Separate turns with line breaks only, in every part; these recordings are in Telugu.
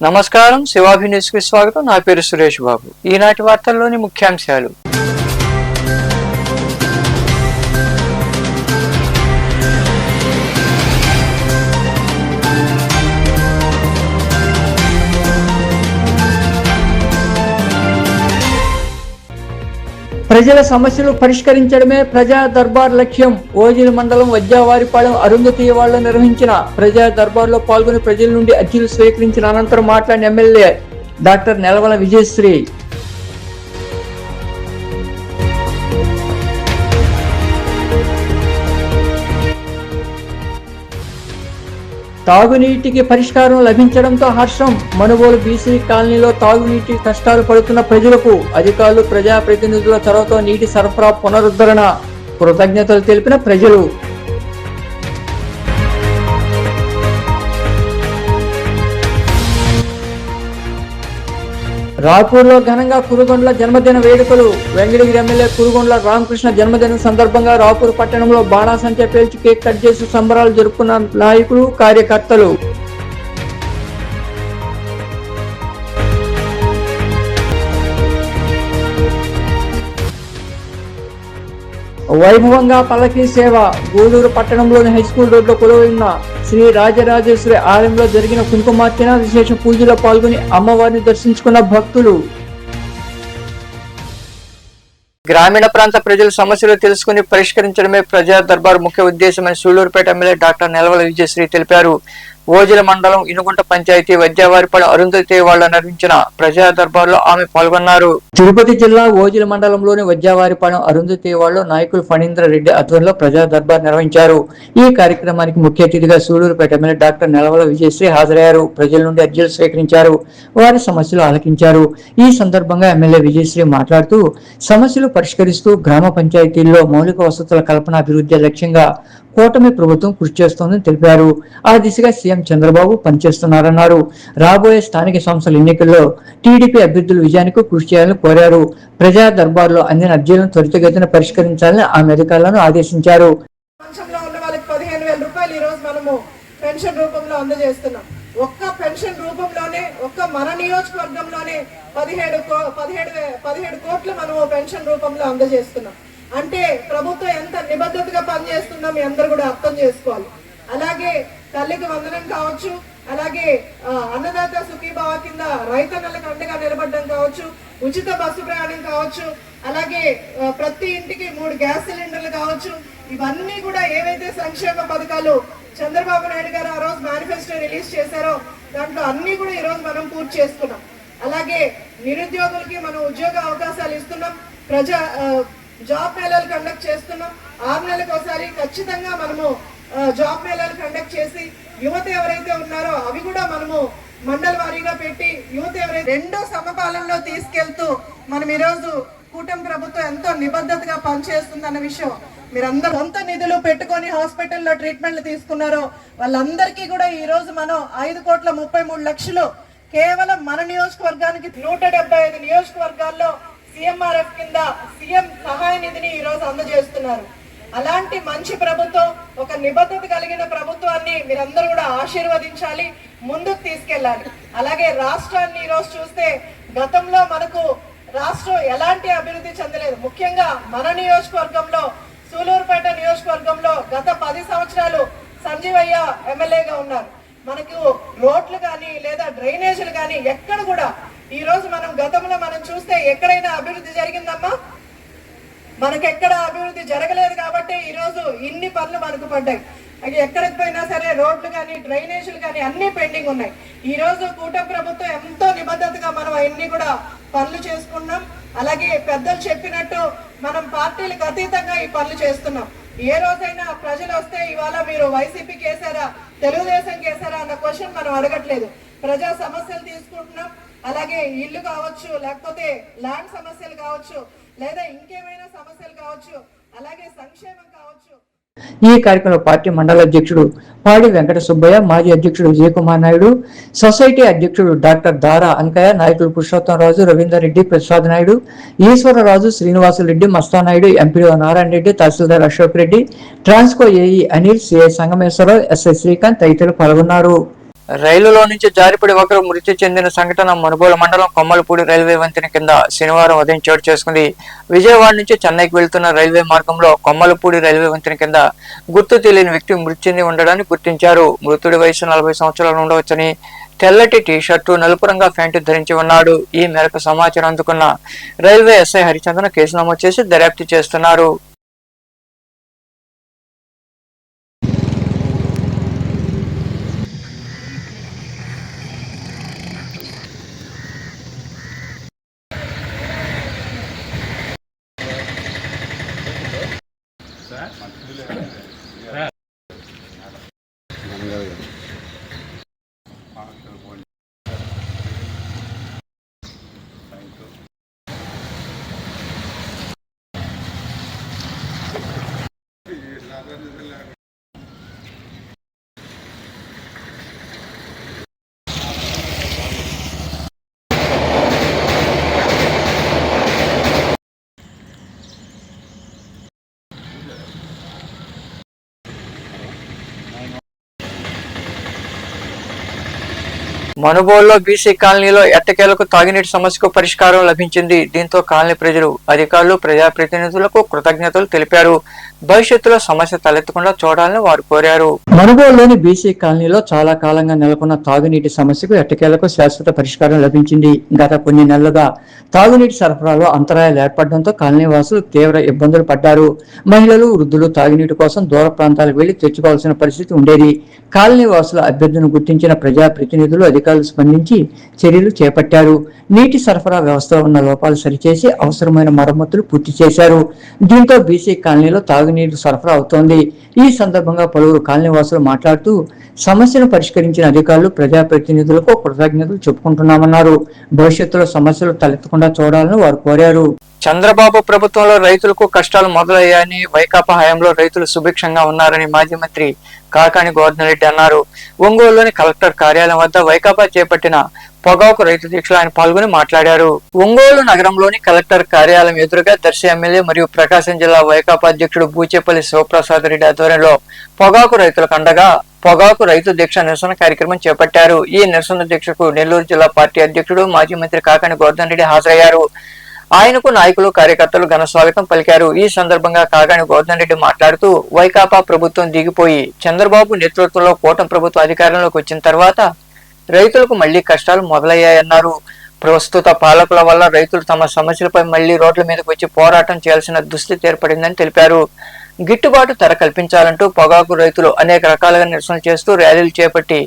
నమస్కారం, శివాభి న్యూస్ కి స్వాగతం. నా పేరు సురేష్ బాబు. ఈనాటి వార్తల్లోని ముఖ్యాంశాలు. ప్రజల సమస్యలు పరిష్కరించడమే ప్రజా దర్బార్ లక్ష్యం. ఓజిలి మండలం వజ్జావారిపాలెం అరుంధతి వాళ్ళు నిర్వహించిన ప్రజా దర్బార్లో పాల్గొని ప్రజల నుండి అర్జీలు స్వీకరించిన అనంతరం మాట్లాడిన ఎమ్మెల్యే డాక్టర్ నెలవల విజయశ్రీ, తాగునీటికి పరిష్కారం లభించడంతో హర్షం. మనుగోలు బీసీ కాలనీలో తాగునీటి కష్టాలు పడుతున్న ప్రజలకు అధికారులు ప్రజాప్రతినిధుల చొరవతో నీటి సరఫరా పునరుద్ధరణ, కృతజ్ఞతలు తెలిపిన ప్రజలు. రాపూర్లో ఘనంగా కురుగొండ్ల జన్మదిన వేడుకలు. వెంకటగిరి ఎమ్మెల్యే కురుగొండ్ల రామకృష్ణ జన్మదినం సందర్భంగా రాపూర్ పట్టణంలో బాణాసంచా పేల్చి కేక్ కట్ చేసి సంబరాలు జరుపుకున్న నాయకులు, కార్యకర్తలు. వైభవంగా పల్లకీ సేవ. గూడూరు పట్టణంలోని హైస్కూల్ రోడ్లో కొలువైన శ్రీ రాజరాజేశ్వరి ఆలయంలో జరిగిన కుంకుమార్చన, విశేష పూజలో పాల్గొని అమ్మవారిని దర్శించుకున్న భక్తులు. గ్రామీణ ప్రాంత ప్రజల సమస్యలు తెలుసుకుని పరిష్కరించడమే ప్రజా దర్బార్ ముఖ్య ఉద్దేశమని సూళ్లూరుపేట ఎమ్మెల్యే డాక్టర్ నెలవల విజయశ్రీ తెలిపారు. ఓజిల మండలం ఇనుగుంట పంచాయతీ వజ్జావారిపాలెం అరుంధతి వాళ్ళ నిర్వహించిన ప్రజా దర్బార్ లో ఆమె పాల్గొన్నారు. తిరుపతి జిల్లా ఓజిల మండలంలోని వజ్జావారిపాలెం అరుంధతి వాళ్ళు నాయకులు ఫణీంద్ర రెడ్డి ఆధ్వర్యంలో ప్రజా దర్బార్ నిర్వహించారు. ఈ కార్యక్రమానికి ముఖ్య అతిథిగా సూళ్లూరుపేట ఎమ్మెల్యే డాక్టర్ నెలవల విజయశ్రీ హాజరయ్యారు. ప్రజల నుండి అర్జీలు స్వీకరించారు, వారి సమస్యలు ఆలకించారు. ఈ సందర్భంగా ఎమ్మెల్యే విజయశ్రీ మాట్లాడుతూ సమస్యలు పరిష్కరిస్తూ గ్రామ పంచాయతీల్లో మౌలిక వసతుల కల్పన అభివృద్ధి లక్ష్యంగా కూటమి ప్రభుత్వం కృషి చేస్తోందని తెలిపారు. ఆ దిశగా సీఎం చంద్రబాబు పనిచేస్తున్నారన్నారు. రాబోయే స్థానిక సంస్థల ఎన్నికల్లో టీడీపీ అభ్యర్థుల విజయానికి కృషి చేయాలని కోరారు. ప్రజా దర్బార్లో అందిన అర్జీలను త్వరితగతిన పరిష్కరించాలని ఆమె అధికారులను ఆదేశించారు.
పెన్షన్ రూపంలో అందజేస్తున్నాం. ఒక్క పెన్షన్ రూపంలోనే ఒక్క మన నియోజకవర్గంలోనే 17 కోట్లు మనము పెన్షన్ రూపంలో అందజేస్తున్నాం. అంటే ప్రభుత్వం ఎంత నిబద్ధతగా పనిచేస్తుందో మీ అందరూ కూడా అర్థం చేసుకోవాలి. అలాగే తల్లికి వందనం కావచ్చు, అలాగే అన్నదాత సుఖీభావ కింద రైతన్నలకు అండగా నిలబడడం కావచ్చు, ఉచిత బస్సు ప్రయాణం కావచ్చు, అలాగే ప్రతి ఇంటికి 3 గ్యాస్ సిలిండర్లు కావచ్చు. ఇవన్నీ కూడా ఏవైతే సంక్షేమ పథకాలు చంద్రబాబు నాయుడు గారు ఆ రోజు మేనిఫెస్టో రిలీజ్ చేశారో దాంట్లో అన్ని కూడా ఈ రోజు మనం పూర్తి చేసుకున్నాం. అలాగే నిరుద్యోగులకి మనం ఉద్యోగ అవకాశాలు ఇస్తున్నాం. జాబ్ మేళాలు కండక్ట్ చేస్తున్నాం. 6 నెలలకు ఒకసారి ఖచ్చితంగా మనము జాబ్ మేళాలు కండక్ట్ చేసి యువత ఎవరైతే ఉన్నారో అవి కూడా మనము మండల వారీగా పెట్టి యువత ఎవరైతే రెండో సమపాలనలో తీసుకెళ్తూ మనం ఈరోజు కూటమి ప్రభుత్వం ఎంతో నిబద్ధతగా పనిచేస్తుందన్న విషయం మీరందరూ సొంత నిధులు పెట్టుకొని హాస్పిటల్లో ట్రీట్మెంట్లు తీసుకున్నారో వాళ్ళందరికీ కూడా ఈ రోజు మనం 5,33,00,000 కేవలం మన నియోజకవర్గానికి 175 నియోజకవర్గాల్లో CMRF కింద సీఎం సహాయ నిధిని ఈ రోజు అందజేస్తున్నారు. అలాంటి మంచి ప్రభుత్వం, ఒక నిబద్ధత కలిగిన ప్రభుత్వాన్ని మీరందరూ కూడా ఆశీర్వదించాలి, ముందుకు తీసుకెళ్లాలి. అలాగే రాష్ట్రాన్ని ఈ రోజు చూస్తే గతంలో మనకు రాష్ట్రం ఎలాంటి అభివృద్ధి చెందలేదు. ముఖ్యంగా మన నియోజకవర్గంలో సూళ్లూరుపేట నియోజకవర్గంలో గత 10 సంవత్సరాలు సంజీవయ్య ఎమ్మెల్యేగా ఉన్నారు. మనకు రోడ్లు కానీ లేదా డ్రైనేజీలు కానీ ఎక్కడ కూడా ఈ రోజు మనం గతంలో మనం చూస్తే ఎక్కడైనా అభివృద్ధి జరిగిందమ్మా? మనకెక్కడ అభివృద్ధి జరగలేదు. కాబట్టి ఈ రోజు ఇన్ని పనులు మనకు పడ్డాయి. ఎక్కడికి పోయినా సరే రోడ్లు కానీ డ్రైనేజీలు కానీ అన్ని పెండింగ్ ఉన్నాయి. ఈ రోజు కూటమి ప్రభుత్వం ఎంతో నిబద్ధతగా మనం అన్ని కూడా పనులు చేసుకున్నాం. అలాగే పెద్దలు చెప్పినట్టు మనం పార్టీలకు అతీతంగా ఈ పనులు చేస్తున్నాం. ఏ రోజైనా ప్రజలు వస్తే ఇవాళ మీరు వైసీపీకి వేసారా, తెలుగుదేశంకి వేసారా అన్న క్వశ్చన్ మనం అడగట్లేదు. ప్రజా సమస్యలు తీసుకుంటున్నాం. అలాగే ఇల్లు కావచ్చు, లేకపోతే ల్యాండ్ సమస్యలు కావచ్చు, లేదా ఇంకేమైనా సమస్యలు కావచ్చు, అలాగే సంక్షేమం కావచ్చు.
ఈ కార్యక్రమంలో పార్టీ మండల అధ్యక్షుడు పాడి వెంకట సుబ్బయ్య, మాజీ అధ్యక్షుడు విజయకుమార్ నాయుడు, సొసైటీ అధ్యక్షుడు డాక్టర్ దారా అంకయ్య, నాయకులు Purushottam Raju, Ravinder Reddy, Prasad Naidu, Eswararaju, Srinivasulareddy, Mastanaidu, MPO Narayana Reddy, tahsildar Ashok Reddy, Transco AE Anil, CI Sangameswararao, SI Srikanth తదితరులు పాల్గొన్నారు. రైలులో నుంచి జారిపడి ఒకరు మృతి చెందిన సంఘటన మనుబోలు మండలం కొమ్మలపూడి రైల్వే వంతెన కింద శనివారం ఉదయం చోటు చేసుకుంది. విజయవాడ నుంచి చెన్నైకి వెళ్తున్న రైల్వే మార్గంలో కొమ్మలపూడి రైల్వే వంతెన కింద గుర్తు తెలియని వ్యక్తి మృతి చెంది ఉండడాన్ని గుర్తించారు. మృతుడి వయసు 40 సంవత్సరాలు ఉండవచ్చని, తెల్లటి టీ-షర్టు, నలుపు రంగు ప్యాంటు ధరించి ఉన్నాడు. ఈ మేరకు సమాచారం అందుకున్న రైల్వే ఎస్ఐ హరిచంద్రన్ కేసు నమోదు చేసి దర్యాప్తు చేస్తున్నారు. మనుబోలులో బీసీ కాలనీలో ఎట్టకేలకు తాగునీటి సమస్యకు పరిష్కారం లభించింది. దీంతో కాలనీ ప్రజలు, అధికారులు, ప్రజాప్రతినిధులకు కృతజ్ఞతలు తెలిపారు. భవిష్యత్తులో సమస్య తలెత్తకుండా చూడాలని వారు కోరారు. మనుబోలులోని బీసీ కాలనీలో చాలా కాలంగా నెలకొన్న తాగునీటి సమస్యకు ఎట్టకేలకు శాశ్వత పరిష్కారం లభించింది. గత కొన్ని నెలలుగా తాగునీటి సరఫరాలో అంతరాయాలు ఏర్పడడంతో కాలనీ వాసులు తీవ్ర ఇబ్బందులు పడ్డారు. మహిళలు, వృద్ధులు తాగునీటి కోసం దూర ప్రాంతాలకు వెళ్లి తెచ్చుకోవాల్సిన పరిస్థితి ఉండేది. కాలనీ వాసుల అభ్యర్థులను గుర్తించిన ప్రజాప్రతినిధులు, అధికారులు స్పందించి చర్యలు చేపట్టారు. నీటి సరఫరా వ్యవస్థలో ఉన్న లోపాలు సరిచేసి అవసరమైన మరమ్మతులు పూర్తి చేశారు. దీంతో బీసీ కాలనీలో తాగునీరు సరఫరా అవుతోంది. ఈ సందర్భంగా పలువురు కాలనీ వాసులు మాట్లాడుతూ సమస్యను పరిష్కరించిన అధికారులు, ప్రజాప్రతినిధులకు కృతజ్ఞతలు చెప్పుకుంటున్నామన్నారు. భవిష్యత్తులో సమస్యలు తలెత్తకుండా చూడాలని వారు కోరారు. చంద్రబాబు ప్రభుత్వంలో రైతులకు కష్టాలు మొదలయ్యాయని, వైకాపా హయాంలో రైతులు సుభిక్షంగా ఉన్నారని మాజీ మంత్రి కాకాని గోవర్ధన్ రెడ్డి అన్నారు. ఒంగోలులోని కలెక్టర్ కార్యాలయం వద్ద వైకాపా చేపట్టిన పొగాకు రైతు దీక్షలో ఆయన పాల్గొని మాట్లాడారు. ఒంగోలు నగరంలోని కలెక్టర్ కార్యాలయం ఎదురుగా దర్శి ఎమ్మెల్యే మరియు ప్రకాశం జిల్లా వైకాపా అధ్యక్షుడు బూచేపల్లి శివప్రసాద్ రెడ్డి ఆధ్వర్యంలో పొగాకు రైతులకు అండగా పొగాకు రైతు దీక్ష నిరసన కార్యక్రమం చేపట్టారు. ఈ నిరసన దీక్షకు నెల్లూరు జిల్లా పార్టీ అధ్యక్షుడు మాజీ మంత్రి కాకాని గోవర్ధన్ రెడ్డి హాజరయ్యారు. ఆయనకు నాయకులు, కార్యకర్తలు ఘన స్వాగతం పలికారు. ఈ సందర్భంగా కాకాని గోవర్ధన్ రెడ్డి మాట్లాడుతూ వైకాపా ప్రభుత్వం దిగిపోయి చంద్రబాబు నేతృత్వంలో కూటమి ప్రభుత్వం అధికారంలోకి వచ్చిన తర్వాత రైతులకు మళ్లీ కష్టాలు మొదలయ్యాయన్నారు. ప్రస్తుత పాలకుల వల్ల రైతులు తమ సమస్యలపై మళ్లీ రోడ్ల మీదకు వచ్చి పోరాటం చేయాల్సిన దుస్థితి ఏర్పడిందని తెలిపారు. గిట్టుబాటు ధర కల్పించాలంటూ పొగాకు రైతులు అనేక రకాలుగా నిరసన చేస్తూ ర్యాలీలు చేపట్టి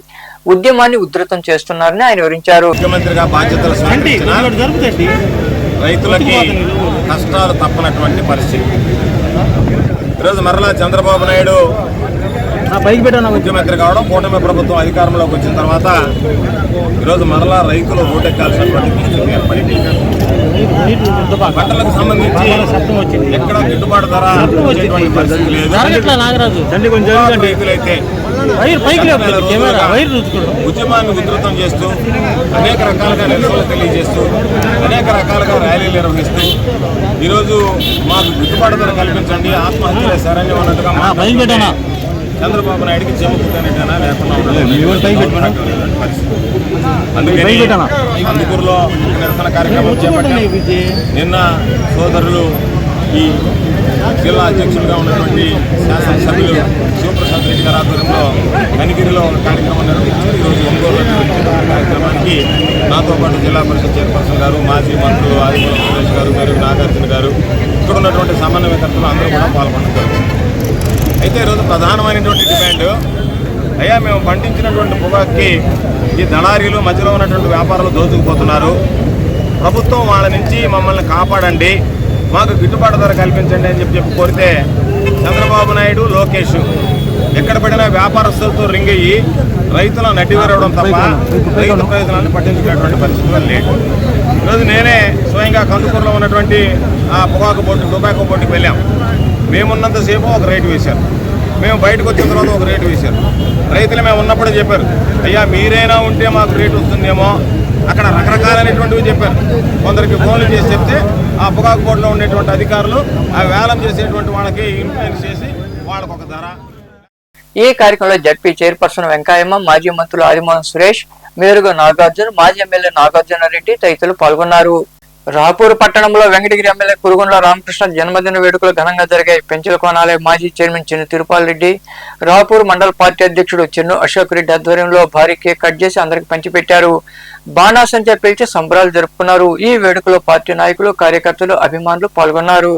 ఉద్యమాన్ని ఉధృతం చేస్తున్నారని ఆయన వివరించారు.
ముఖ్యమంత్రిగా బాధ్యతలు స్వీకరించిన రైతులకి కష్టాలు తప్పనటువంటి పరిస్థితి. ఈరోజు మరలా చంద్రబాబు నాయుడు ముఖ్యమంత్రి కావడం, కూటమి ప్రభుత్వం అధికారంలోకి వచ్చిన తర్వాత ఈరోజు మరలా రైతులు ఓటెక్కాల్సినటువంటి పరిస్థితి ఏర్పడింది. పంటలకు సంబంధించి ఎక్కడ గిట్టుబాటు ధర వచ్చేటువంటి పరిస్థితి లేదు. రైతులైతే ఉద్యమాన్ని ఉధృతం చేస్తూ అనేక రకాలుగా నిరసనలు తెలియజేస్తూ అనేక రకాలుగా ర్యాలీలు నిర్వహిస్తూ ఈరోజు మాకు గిట్టుబాటు ధర కల్పించండి, ఆత్మహత్యలే శరణ్యం అన్నట్టుగా చంద్రబాబు నాయుడికి చెమకుతానేటైనా లేకుండా అందుకని అందుకూరులో నిరసన కార్యక్రమం చేపట్టాం. నిన్న సోదరులు ఈ జిల్లా అధ్యక్షులుగా ఉన్నటువంటి శాసనసభ్యులు శివప్రసాద్ రెడ్డి గారి ఆధ్వర్యంలో కనిగిరిలో ఒక కార్యక్రమం నిర్వహించారు. ఈరోజు ఒంగోలు కార్యక్రమానికి నాతో పాటు జిల్లా పరిషత్ చైర్పర్సన్ గారు, మాజీ మంత్రులు ఆదిమూల సురేష్ గారు, మరియు నాగార్జున గారు, ఇక్కడ ఉన్నటువంటి సమన్వయకర్తలు అందరూ కూడా పాల్గొంటారు. అయితే ఈరోజు ప్రధానమైనటువంటి డిమాండ్, అయ్యా మేము పండించినటువంటి పొగాకుకి ఈ దళారీలు, మధ్యలో ఉన్నటువంటి వ్యాపారులు దోచుకుపోతున్నారు, ప్రభుత్వం వాళ్ళ నుంచి మమ్మల్ని కాపాడండి, మాకు గిట్టుబాటు ధర కల్పించండి అని చెప్పి కోరితే చంద్రబాబు నాయుడు, లోకేష్ ఎక్కడ పడినా వ్యాపారస్తులతో రింగ్ అయ్యి రైతులను నడ్డివేరవడం తప్ప రైతు ప్రయోజనాలను పట్టించుకునేటువంటి పరిస్థితులు లేదు. ఈరోజు నేనే స్వయంగా కందుకూరులో ఉన్నటువంటి ఆ పొగాకు బోర్డు, టొబాకో బోర్డుకి వెళ్ళాం. మేమున్నంతసేపు ఒక రేటు వేశారు. మేము బయటకు వచ్చిన తర్వాత ఒక రేటు వేశారు. రైతులు మేము ఉన్నప్పుడే చెప్పారు, అయ్యా మీరైనా ఉంటే మాకు రేటు వస్తుందేమో. అక్కడ రకరకాలైనటువంటివి చెప్పారు. కొందరికి ఫోన్లు చేసి చెప్తే ఆ పొగాకు బోర్డులో ఉండేటువంటి అధికారులు ఆ వేలం చేసేటువంటి వాళ్ళకి ఇన్ఫ్లుయెన్స్ చేసి వాళ్ళకు ఒక ధర.
ఈ కార్యక్రమంలో జడ్పీ చైర్పర్సన్ వెంకయ్యమ్మ, మాజీ మంత్రులు ఆదిమూలం సురేష్, మేరుగా నాగార్జున, మాజీ ఎమ్మెల్యే నాగార్జున రెడ్డి తదితరులు పాల్గొన్నారు. రాపూర్ పట్టణంలో వెంకటగిరి ఎమ్మెల్యే కురుగుండ్ల రామకృష్ణ జన్మదిన వేడుకలు ఘనంగా జరిగాయి. పెంచల కోనాలయ మాజీ చైర్మన్ చిన్న తిరుపాల్ రెడ్డి, రాపూర్ మండల పార్టీ అధ్యక్షుడు చెన్ను అశోక్ రెడ్డి ఆధ్వర్యంలో భారీ కేక్ కట్ చేసి అందరికి పంచిపెట్టారు. బాణాసంచా పేల్చి సంబరాలు జరుపుకున్నారు. ఈ వేడుకలో పార్టీ నాయకులు, కార్యకర్తలు, అభిమానులు పాల్గొన్నారు.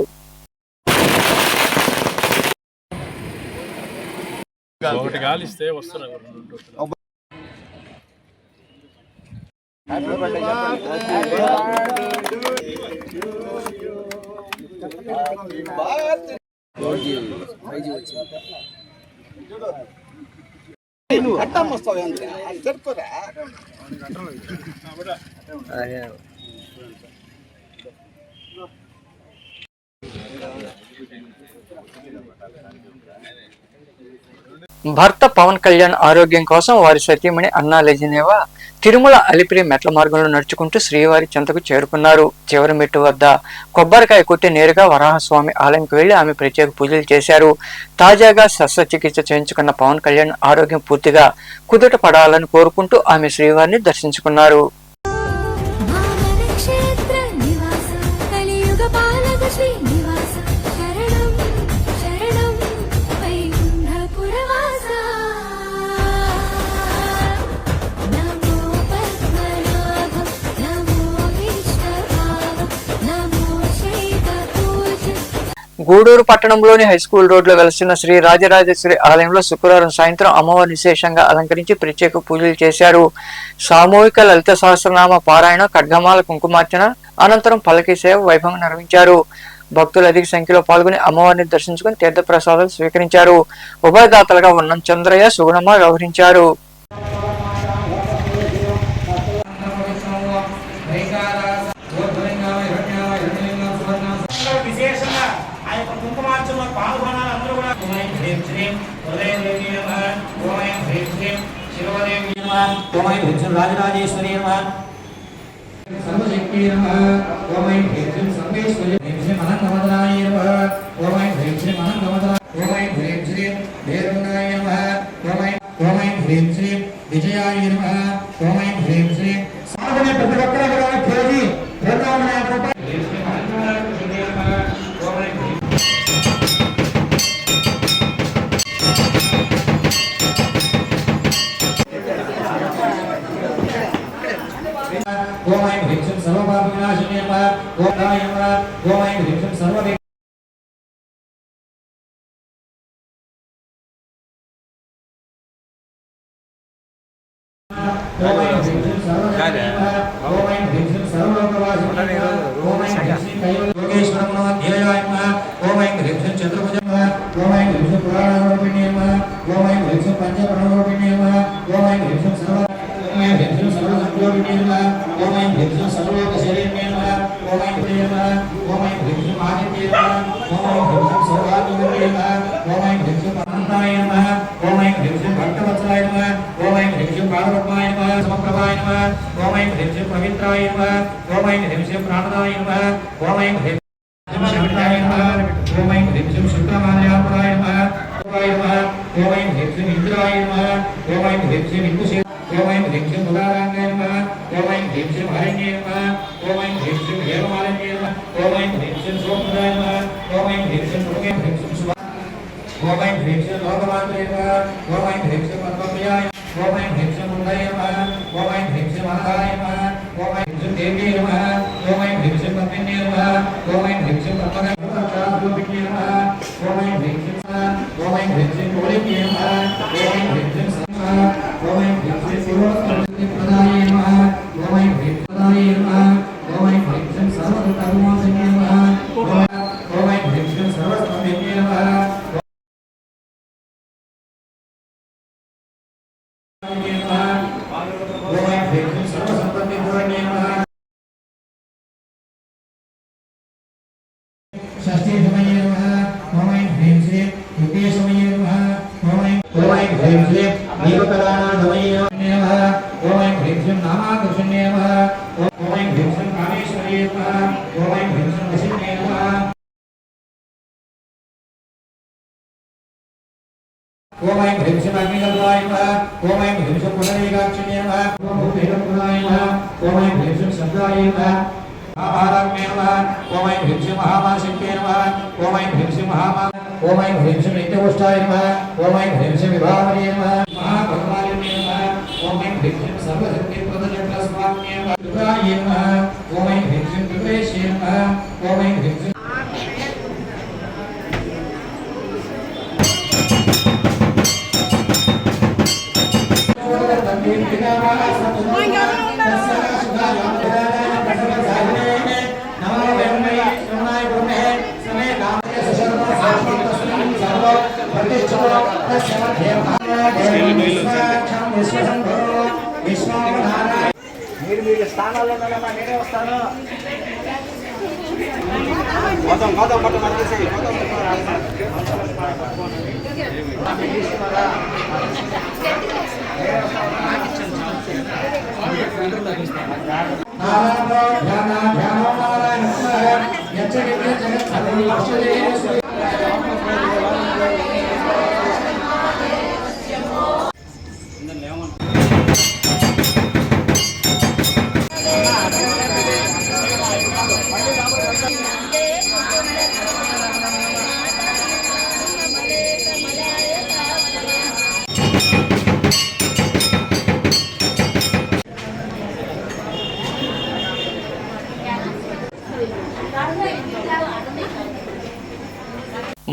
భర్త పవన్ కళ్యాణ్ ఆరోగ్యం కోసం వారి సతీమణి అన్నా లెజినేవా తిరుమల అలిపిరి మెట్ల మార్గంలో నడుచుకుంటూ శ్రీవారి చెంతకు చేరుకున్నారు. చివరి మెట్టు వద్ద కొబ్బరికాయ కొట్టి నేరుగా వరాహస్వామి ఆలయంకు వెళ్లి ఆమె ప్రత్యేక పూజలు చేశారు. తాజాగా శస్త్రచికిత్స చేయించుకున్న పవన్ కళ్యాణ్ ఆరోగ్యం పూర్తిగా కుదుట పడాలని కోరుకుంటూ ఆమె శ్రీవారిని దర్శించుకున్నారు. గూడూరు పట్టణంలోని హైస్కూల్ రోడ్లో వెలసిన శ్రీ రాజరాజేశ్వరి ఆలయంలో శుక్రవారం సాయంత్రం అమ్మవారి విశేషంగా అలంకరించి ప్రత్యేక పూజలు చేశారు. సామూహిక లలిత సహస్రనామ పారాయణ, ఖడ్గమాల, కుంకుమార్చన అనంతరం పల్లకీ సేవ వైభవం నిర్వహించారు. భక్తులు అధిక సంఖ్యలో పాల్గొని అమ్మవారిని దర్శించుకుని తీర్థప్రసాదాలు స్వీకరించారు. ఉభయదాతలుగా ఉన్నం చంద్రయ్య, సుగుణమ్మ వ్యవహరించారు.
రాజరాజేశ్వరి సర్వశక్తి ఓమై భ్రీం సర్వేశ్వరి భ్రీం అనంతమదనాయ ఓమై భ్రీం అనంతమదనాయ ఓమై భ్రీం భైరవనాయ ఓమై భ్రీం విజయాయ ఓమై భ్రీం సాధనే ప్రతి ఒక్కరు కూడా కేజీ 250 రూపాయలు ఓమై భ్రీం సర్వపాప వినాశినే ఓమై భ్రీం సర్వ షష్ఠీ సమయే ఓమై భ్రీం శ్రీ యుగే సమయే ఓం ఐం హ్రీం శ్రీం నామాకర్షణ్యే నమః ఓం ఐం హ్రీం శ్రీం కామేశ్వర్యే నమః ఓం ఐం హ్రీం శ్రీం వశిన్యే నమః ఓం ఐం హ్రీం శ్రీం అగ్నిగర్భాయ నమః ఓం ఐం హ్రీం శ్రీం పునరేకాక్షణ్యే నమః ఓం భూతేజోపదాయ నమః ఓం ఐం హ్రీం శ్రీం శబ్దాయ నమః महाभारम्ये नमः ओम ऐं ह्रीं श्रीं महामाशक्त्यै नमः ओम ऐं ह्रीं श्रीं ओम ऐं ह्रीं श्रीं नित्यपुष्टाय नमः ओम ऐं ह्रीं श्रीं विभावर्ये नमः महाभगवान्ये नमः ओम ऐं ह्रीं श्रीं सर्वशक्तिप्रदचक्रस्वाम्ये नमः दुर्गायै नमः ओम ऐं ह्रीं श्रीं दुर्गेश्यै नमः ओम ऐं ह्रीं श्रीं
మీరు స్థానాల్లో నేనే వస్తాను మొత్తం మనకేసి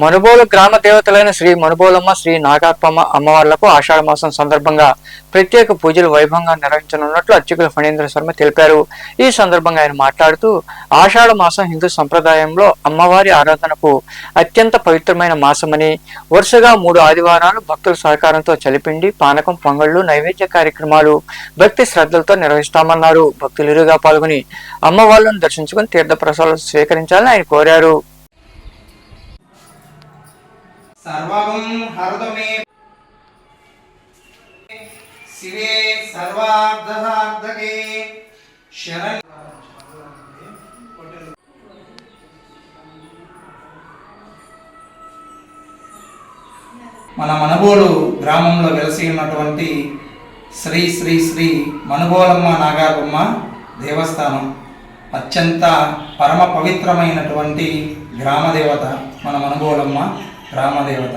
మనుబోలు గ్రామ దేవతలైన శ్రీ మనుబోలమ్మ శ్రీ నాగార్పమ్మ అమ్మవార్లకు ఆషాఢ మాసం సందర్భంగా ప్రత్యేక పూజలు వైభవంగా నిర్వహించనున్నట్లు అర్చకులు ఫణీంద్ర శర్మ తెలిపారు. ఈ సందర్భంగా ఆయన మాట్లాడుతూ ఆషాఢ మాసం హిందూ సంప్రదాయంలో అమ్మవారి ఆరాధనకు అత్యంత పవిత్రమైన మాసమని, వరుసగా 3 ఆదివారాలు భక్తుల సహకారంతో చలిపిండి, పానకం, పొంగళ్లు, నైవేద్య కార్యక్రమాలు భక్తి శ్రద్ధలతో నిర్వహిస్తామన్నారు. భక్తులు ఇరుగా పాల్గొని అమ్మవార్లను దర్శించుకుని తీర్థ ప్రసాదాలు స్వీకరించాలని ఆయన కోరారు.
सर्वं हरदमे शिवे सर्वार्धसार्धके शरण మన మనుబోలు గ్రామంలో వెలసి ఉన్నటువంటి శ్రీ శ్రీ శ్రీ మనుబోలమ్మ నాగార్పమ్మ దేవస్థానం అత్యంత పరమ పవిత్రమైనటువంటి గ్రామదేవత మన మనుబోలమ్మ గ్రామదేవత.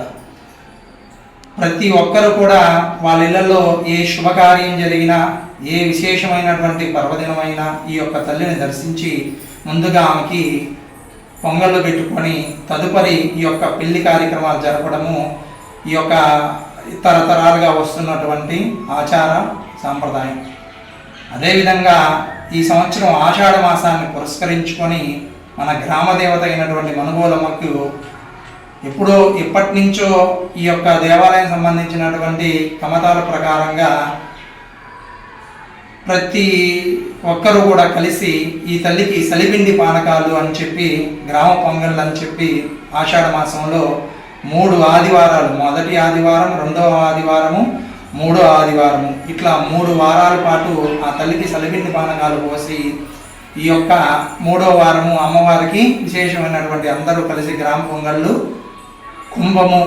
ప్రతి ఒక్కరు కూడా వాళ్ళ ఇళ్లలో ఏ శుభకార్యం జరిగినా, ఏ విశేషమైనటువంటి పర్వదినమైనా ఈ యొక్క తల్లిని దర్శించి ముందుగా ఆమెకి పొంగళ్ళు పెట్టుకొని తదుపరి ఈ యొక్క పెళ్లి కార్యక్రమాలు జరపడము ఈ యొక్క తరతరాలుగా వస్తున్నటువంటి ఆచార సాంప్రదాయం. అదేవిధంగా ఈ సంవత్సరం ఆషాఢ మాసాన్ని పురస్కరించుకొని మన గ్రామదేవత అయినటువంటి మనుబోలమ్మకు ఎప్పటి నుంచో ఈ యొక్క దేవాలయం సంబంధించినటువంటి కమతాల ప్రకారంగా ప్రతి ఒక్కరు కూడా కలిసి ఈ తల్లికి సలిపిండి పానకాలు అని చెప్పి, గ్రామ పొంగళ్ళు అని చెప్పి ఆషాఢ మాసంలో 3 ఆదివారాలు, మొదటి ఆదివారం, 2వ ఆదివారము, 3వ ఆదివారము, ఇట్లా 3 వారాల పాటు ఆ తల్లికి సలిపిండి పానకాలు పోసి ఈ యొక్క 3వ వారము అమ్మవారికి విశేషమైనటువంటి అందరూ కలిసి గ్రామ పొంగళ్ళు, కుంభము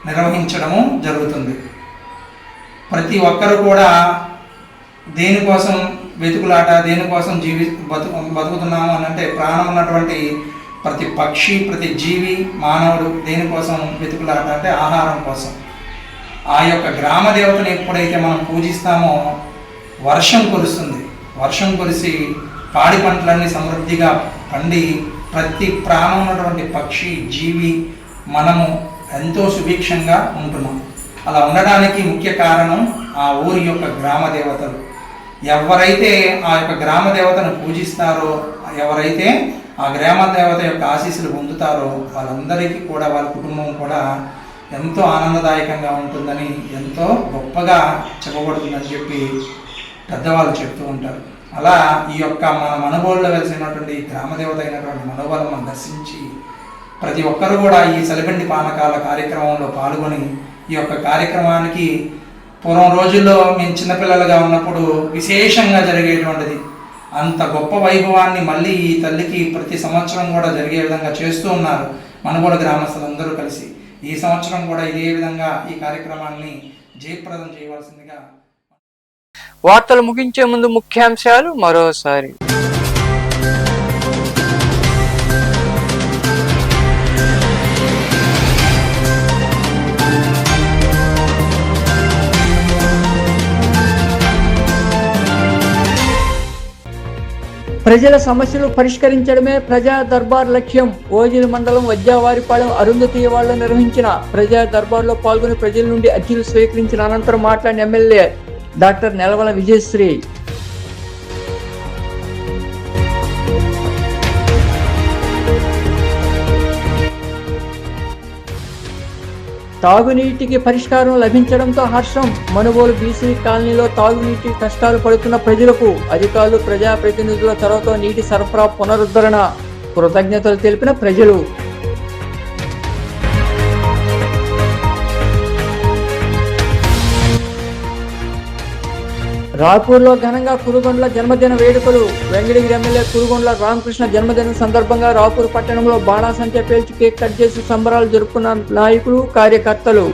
నిర్వహించడము జరుగుతుంది. ప్రతి ఒక్కరు కూడా దేనికోసం వెతుకులాట, దేనికోసం బతుకుతున్నాము అని అంటే ప్రాణం ఉన్నటువంటి ప్రతి పక్షి, ప్రతి జీవి, మానవుడు దేనికోసం వెతుకులాట అంటే ఆహారం కోసం. ఆ యొక్క గ్రామ దేవతను ఎప్పుడైతే మనం పూజిస్తామో వర్షం కురుస్తుంది. వర్షం కురిసి పాడి పంటలన్నీ సమృద్ధిగా పండి ప్రతి ప్రాణం ఉన్నటువంటి పక్షి, జీవి, మనము ఎంతో సుభిక్షంగా ఉంటున్నాం. అలా ఉండడానికి ముఖ్య కారణం ఆ ఊరి యొక్క గ్రామ దేవతలు. ఎవరైతే ఆ యొక్క గ్రామ దేవతను పూజిస్తారో, ఎవరైతే ఆ గ్రామ దేవత యొక్క ఆశీస్సులు పొందుతారో వాళ్ళందరికీ కూడా, వాళ్ళ కుటుంబం కూడా ఎంతో ఆనందదాయకంగా ఉంటుందని, ఎంతో గొప్పగా చెప్పబడుతుందని చెప్పి పెద్దవాళ్ళు చెప్తూ ఉంటారు. అలా ఈ యొక్క మన మనుబోలులో వెలిసినటువంటి గ్రామదేవత అయినటువంటి మనుబోలమ్మను దర్శించి ప్రతి ఒక్కరు కూడా ఈ సలిపిండి పానకాల కార్యక్రమంలో పాల్గొని ఈ యొక్క కార్యక్రమానికి పూర్వం రోజుల్లో మేము చిన్నపిల్లలుగా ఉన్నప్పుడు విశేషంగా జరిగేటువంటిది. అంత గొప్ప వైభవాన్ని మళ్ళీ ఈ తల్లికి ప్రతి సంవత్సరం కూడా జరిగే విధంగా చేస్తూ ఉన్నారు మనుగోడు గ్రామస్తులందరూ కలిసి. ఈ సంవత్సరం కూడా ఇదే విధంగా ఈ కార్యక్రమాన్ని జయప్రదం చేయవలసిందిగా.
వార్తలు ముగించే ముందు ముఖ్యాంశాలు మరోసారి. ప్రజల సమస్యలు పరిష్కరించడమే ప్రజా దర్బార్ లక్ష్యం. ఓజిలి మండలం వజ్జావారిపాలెం అరుంధతి వాళ్ళు నిర్వహించిన ప్రజా దర్బార్లో పాల్గొని ప్రజల నుండి అర్జీలు స్వీకరించిన అనంతరం మాట్లాడిన ఎమ్మెల్యే డాక్టర్ నెలవల విజయశ్రీ. తాగునీటికి పరిష్కారం లభించడంతో హర్షం. మనుగోలు బీసీ కాలనీలో తాగునీటి కష్టాలు పడుతున్న ప్రజలకు అధికారులు ప్రజాప్రతినిధుల చొరవతో నీటి సరఫరా పునరుద్ధరణ. కృతజ్ఞతలు తెలిపిన ప్రజలు. రాపూర్లో ఘనంగా కురుగొండ్ల జన్మదిన వేడుకలు. వెంకటగిరి ఎమ్మెల్యే కురుగొండ్ల రామకృష్ణ జన్మదినం సందర్భంగా రాపూర్ పట్టణంలో బాణాసంచా పేల్చి కేక్ కట్ చేసి సంబరాలు జరుపుకున్న నాయకులు, కార్యకర్తలు.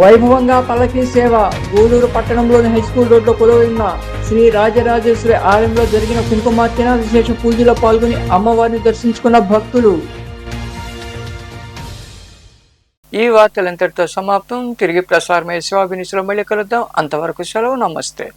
వైభవంగా పల్లకీ సేవ. గూడూరు పట్టణంలోని హైస్కూల్ రోడ్లో కొలువైన శ్రీ రాజరాజేశ్వరి ఆలయంలో జరిగిన కుంకుమార్చన, విశేష పూజలో పాల్గొని అమ్మవారిని దర్శించుకున్న భక్తులు. ఈ వార్తలు ఇంతటితో సమాప్తం. తిరిగి ప్రసారమయ్యే శివాభినిసులో మళ్ళీ కలుద్దాం. అంతవరకు సెలవు. నమస్తే.